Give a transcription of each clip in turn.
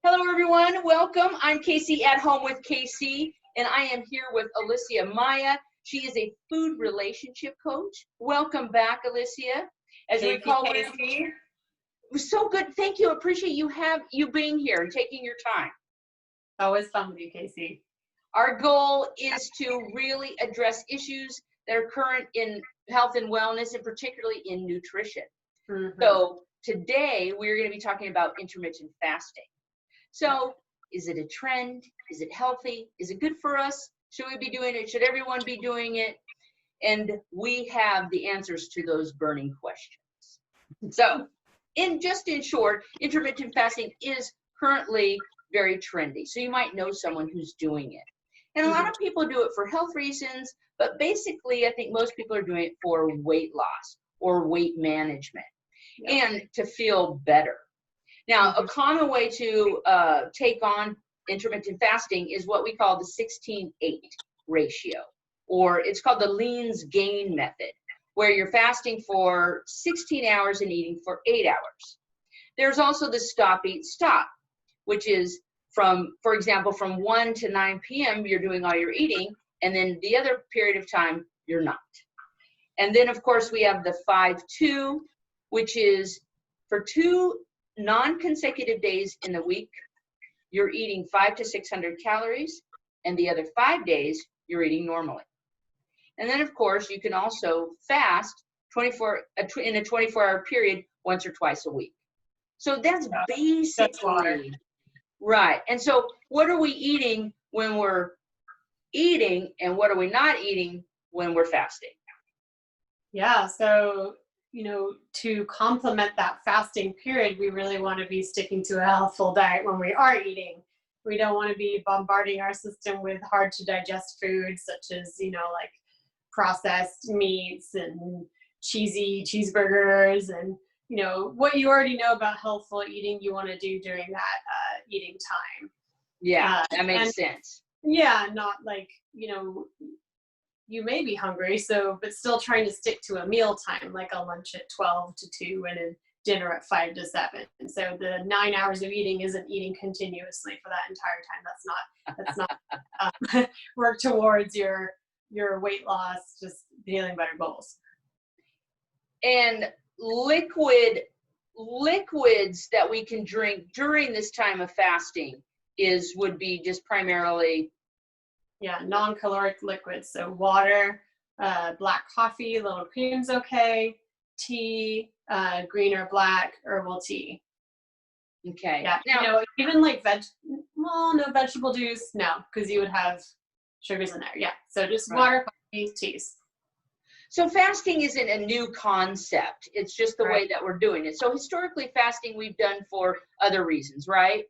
Hello, everyone. Welcome. I'm Casey at Home with Casey, and I am here with Elyssia Maya. She is a food relationship coach. Welcome back, Elyssia. As you recall, it was so good. Thank you. Appreciate you being here and taking your time. Always fun with you, Casey. Our goal is to really address issues that are current in health and wellness, and particularly in nutrition. So today we're going to be talking about intermittent fasting. So is it a trend? Is it healthy? Is it good for us? Should we be doing it? Should everyone be doing it? And we have the answers to those burning questions. So in short, intermittent fasting is currently very trendy. So you might know someone who's doing it. And a lot of people do it for health reasons, but basically I think most people are doing it for weight loss or weight management and to feel better. Now, a common way to take on intermittent fasting is what we call the 16-8 ratio, or it's called the Lean's Gain method, where you're fasting for 16 hours and eating for 8 hours. There's also the Stop, Eat, Stop, which is for example, from 1 to 9 p.m., you're doing all your eating, and then the other period of time, you're not. And then, of course, we have the 5-2, which is for 2 non-consecutive days in the week, you're eating 500 to 600 calories, and the other 5 days, you're eating normally. And then, of course, you can also fast in a 24-hour period once or twice a week. So that's basically right. And so what are we eating when we're eating, and what are we not eating when we're fasting? Yeah, so to complement that fasting period, we really want to be sticking to a healthful diet when we are eating. We don't want to be bombarding our system with hard to digest foods such as, like processed meats and cheesy cheeseburgers and, what you already know about healthful eating you want to do during that eating time. Yeah, that makes sense. Yeah, not like, you may be hungry, but still trying to stick to a meal time, like a lunch at 12 to 2 and a dinner at 5 to 7. And so the 9 hours of eating isn't eating continuously for that entire time. That's not work towards your weight loss, just feeling better goals. And liquids that we can drink during this time of fasting would be just primarily non-caloric liquids. So water, black coffee, little cream's okay, tea, green or black herbal tea. Okay. Yeah. Now, even like no vegetable juice, no, because you would have sugars in there. Yeah. So just water, coffee, teas. So fasting isn't a new concept. It's just the way that we're doing it. So historically, fasting we've done for other reasons, right?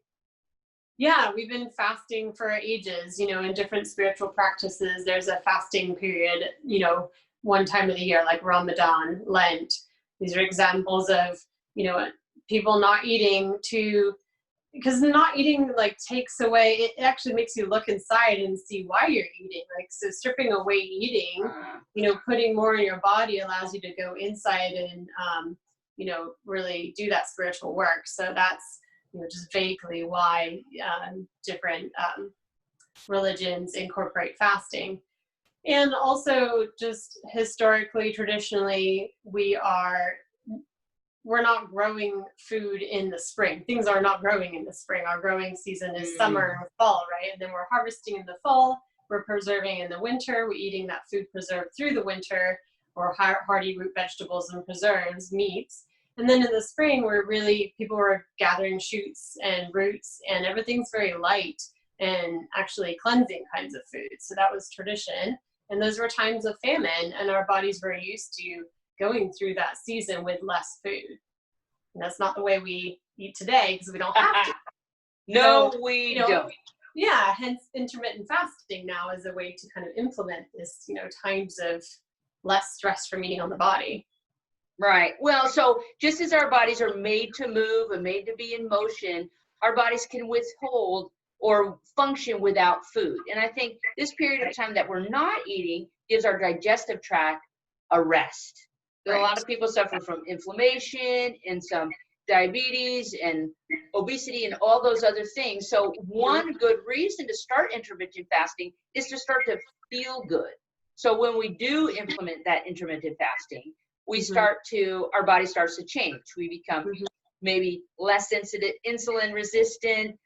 Yeah, we've been fasting for ages, in different spiritual practices. There's a fasting period, one time of the year, like Ramadan, Lent. These are examples of, people not eating because not eating takes away, it actually makes you look inside and see why you're eating. So stripping away eating, putting more in your body allows you to go inside and, really do that spiritual work. So that's, just vaguely why different religions incorporate fasting. And also just historically, traditionally, we're not growing food in the spring. Things are not growing in the spring. Our growing season is summer and fall, right? And then we're harvesting in the fall, we're preserving in the winter, we're eating that food preserved through the winter, or hardy root vegetables and preserves, meats. And then in the spring, people were gathering shoots and roots, and everything's very light and actually cleansing kinds of food. So that was tradition. And those were times of famine, and our bodies were used to going through that season with less food. And that's not the way we eat today, because we don't have to. No, we don't. Yeah, hence intermittent fasting now is a way to kind of implement this, times of less stress from eating on the body. Right. Well, so just as our bodies are made to move and made to be in motion, our bodies can withhold or function without food. And I think this period of time that we're not eating gives our digestive tract a rest. A lot of people suffer from inflammation and some diabetes and obesity and all those other things. So one good reason to start intermittent fasting is to start to feel good. So when we do implement that intermittent fasting, we our body starts to change. We become maybe less insulin resistant.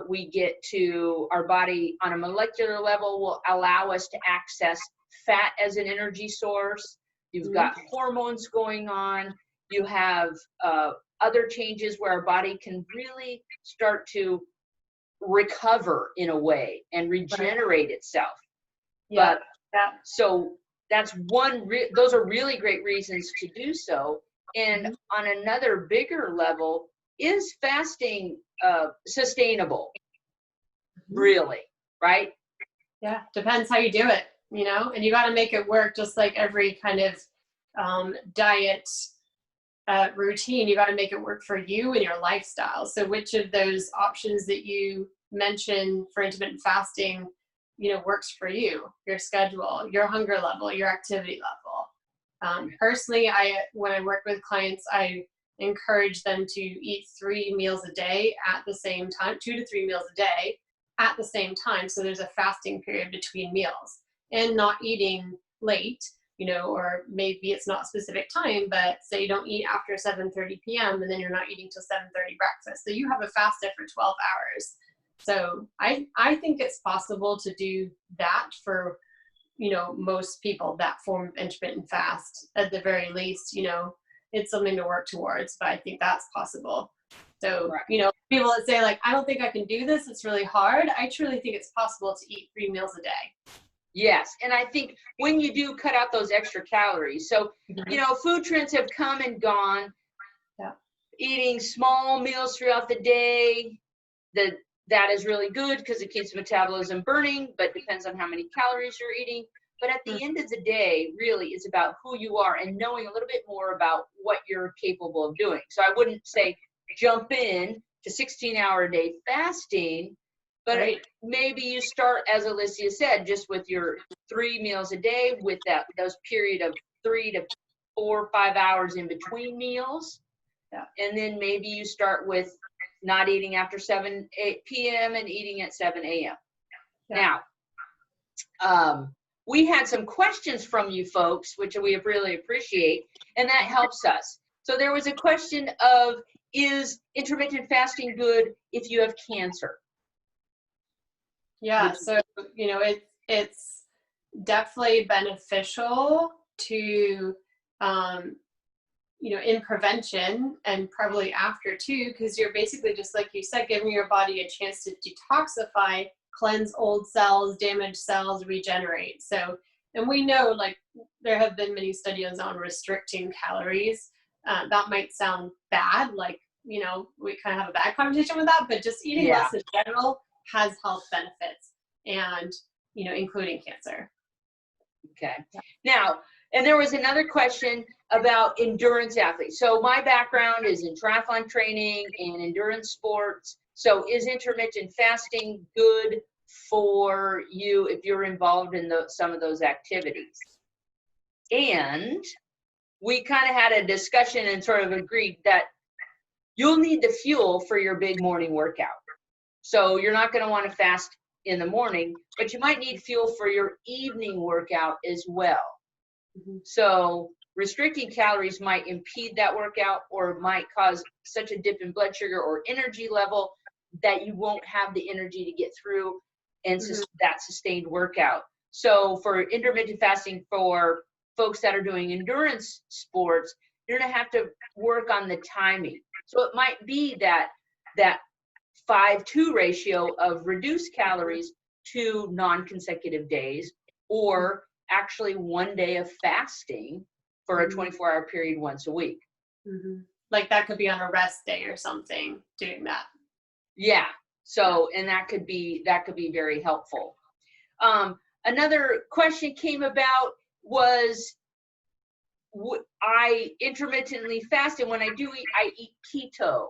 We get to our body on a molecular level will allow us to access fat as an energy source. You've got hormones going on. You have other changes where our body can really start to recover in a way and regenerate itself. Yeah. So that's those are really great reasons to do so. And on another bigger level, is fasting sustainable? Really, right? Yeah, depends how you do it, and you got to make it work, just like every kind of diet routine. You got to make it work for you and your lifestyle. So which of those options that you mentioned for intermittent fasting, works for you, your schedule, your hunger level, your activity level? Personally, when I work with clients, I encourage them to eat 3 meals a day at the same time, 2 to 3 meals a day at the same time. So there's a fasting period between meals, and not eating late, or maybe it's not a specific time, but say you don't eat after 7:30 p.m. and then you're not eating till 7:30 breakfast. So you have a fast day for 12 hours. So I think it's possible to do that for, most people, that form of intermittent fast. At the very least, it's something to work towards, but I think that's possible. So, people that say like, I don't think I can do this, it's really hard. I truly think it's possible to eat 3 meals a day. Yes. And I think when you do cut out those extra calories, so, food trends have come and gone. Yeah. Eating small meals throughout the day, that is really good because it keeps metabolism burning, but depends on how many calories you're eating. But at the end of the day, really, it's about who you are and knowing a little bit more about what you're capable of doing. So I wouldn't say jump in to 16-hour-a-day fasting, but maybe you start, as Elyssia said, just with your 3 meals a day, with those period of 3 to 4 or 5 hours in between meals. Yeah. And then maybe you start with not eating after 8 p.m. and eating at 7 a.m. Yeah. Now, we had some questions from you folks, which we really appreciate, and that helps us. So there was a question of, is intermittent fasting good if you have cancer? Yeah, so, it's definitely beneficial to, in prevention, and probably after too, because you're basically, just like you said, giving your body a chance to detoxify, cleanse old cells, damaged cells, regenerate. So, and we know, like, there have been many studies on restricting calories. That might sound bad, like, we kind of have a bad connotation with that, but just eating less in general has health benefits, and, including cancer. Okay. Now, and there was another question about endurance athletes. So my background is in triathlon training and endurance sports. So is intermittent fasting good for you if you're involved in some of those activities? And we kind of had a discussion and sort of agreed that you'll need the fuel for your big morning workout. So you're not going to want to fast in the morning, but you might need fuel for your evening workout as well. So restricting calories might impede that workout, or might cause such a dip in blood sugar or energy level that you won't have the energy to get through and that sustained workout. So for intermittent fasting, for folks that are doing endurance sports, you're going to have to work on the timing. So it might be that 5-2 ratio of reduced calories to non-consecutive days, or actually 1 day of fasting for a 24-hour period once a week. Like that could be on a rest day or something, doing that. Yeah. So, and that could be very helpful. Another question came about was, I intermittently fast, and when I do eat, I eat keto.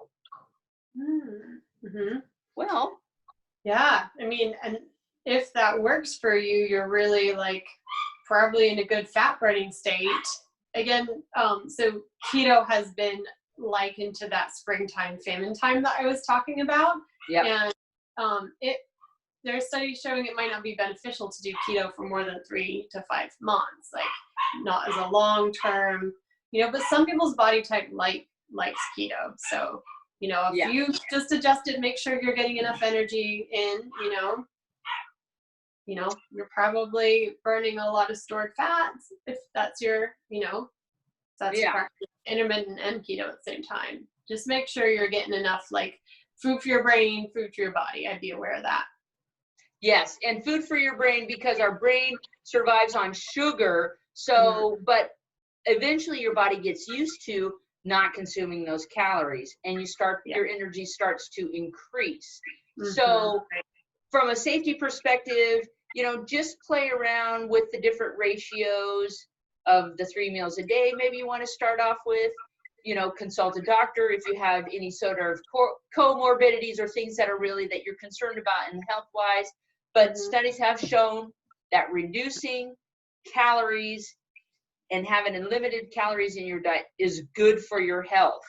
Well, yeah, I mean, and if that works for you, you're really like probably in a good fat burning state. Again, so keto has been likened to that springtime famine time that I was talking about. Yeah. And there's studies showing it might not be beneficial to do keto for more than 3 to 5 months, like not as a long term, but some people's body type likes keto. So, if you just adjust it, make sure you're getting enough energy in, you're probably burning a lot of stored fats if that's your, that's practice intermittent and keto at the same time. Just make sure you're getting enough like food for your brain, food for your body. I'd be aware of that. Yes, and food for your brain, because our brain survives on sugar. So, but eventually your body gets used to not consuming those calories, and your energy starts to increase. So from a safety perspective, just play around with the different ratios of the 3 meals a day. Maybe you want to start off with, consult a doctor if you have any sort of comorbidities or things that you're concerned about in health-wise. But studies have shown that reducing calories and having unlimited calories in your diet is good for your health.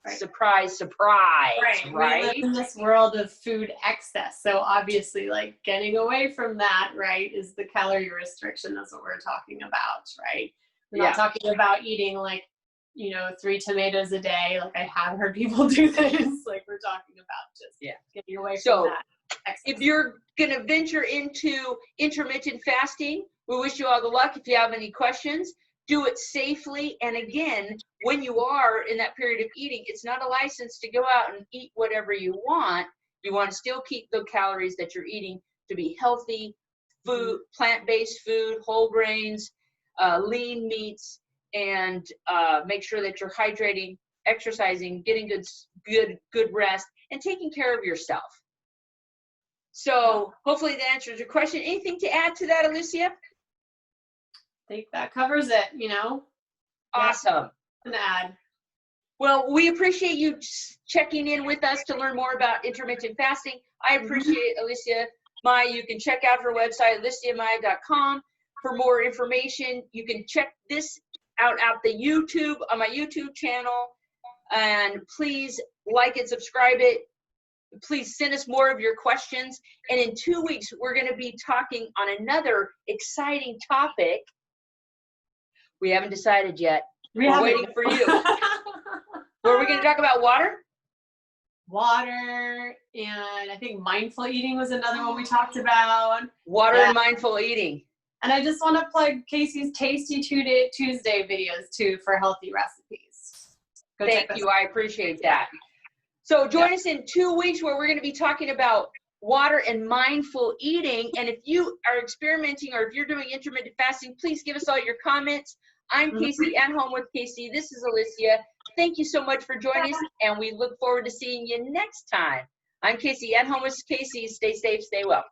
Right. Surprise, surprise. Right. We live in this world of food excess. So obviously, like, getting away from that, right, is the calorie restriction. That's what we're talking about, right? We're not talking about eating 3 tomatoes a day. Like, I have heard people do this. Like, we're talking about just getting away from that excess. If you're going to venture into intermittent fasting, we wish you all the luck. If you have any questions, do it safely. And again, when you are in that period of eating, it's not a license to go out and eat whatever you want. You want to still keep the calories that you're eating to be healthy food, plant-based food, whole grains, lean meats, and make sure that you're hydrating, exercising, getting good rest, and taking care of yourself. So hopefully that answers your question. Anything to add to that, Elyssia? I think that covers it, Awesome. An ad. Well, we appreciate you checking in with us to learn more about intermittent fasting. I appreciate Elyssia Maya. You can check out her website, ElyssiaMaya.com, for more information. You can check this out the YouTube, on my YouTube channel. And please like it, subscribe it. Please send us more of your questions. And in 2 weeks, we're going to be talking on another exciting topic. We haven't decided yet. We're waiting for you. Were we going to talk about water? Water, and I think mindful eating was another one we talked about. Water and mindful eating. And I just want to plug Casey's Tasty Tuesday videos too for healthy recipes. Thank you. I appreciate that. So join us in 2 weeks where we're going to be talking about water and mindful eating. And if you are experimenting or if you're doing intermittent fasting, please give us all your comments. I'm Casey at Home with Casey. This is Elyssia. Thank you so much for joining us, and we look forward to seeing you next time. I'm Casey at Home with Casey. Stay safe, stay well.